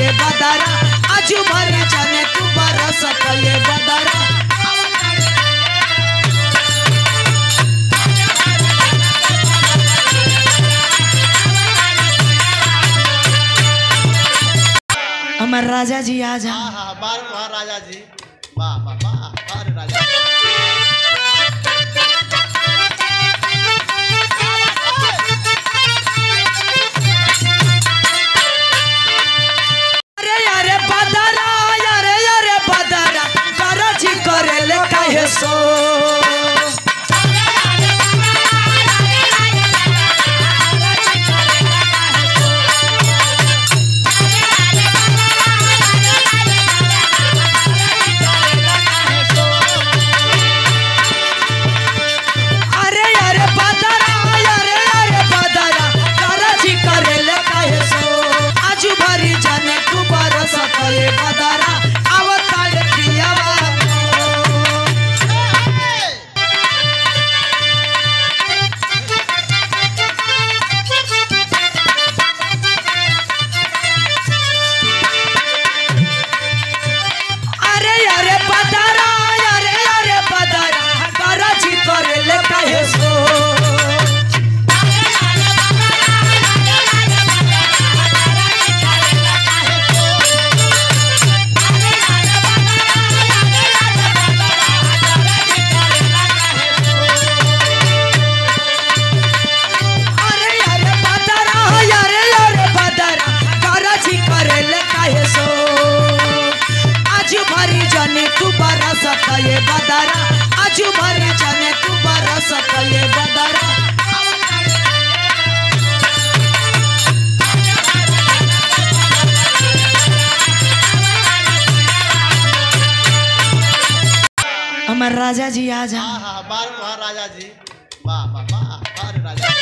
ये बदरा आज भरी जाने तू बरसत ये बदरा हमारे राजा जी आ जा। वाह राजा जी वाह वाह वाह राजा सो ये बदरा आज भरी जाने तू बरसत ये बदरा हमारे राजा जी आ जा। वाह राजा जी वाह वाह वाह राजा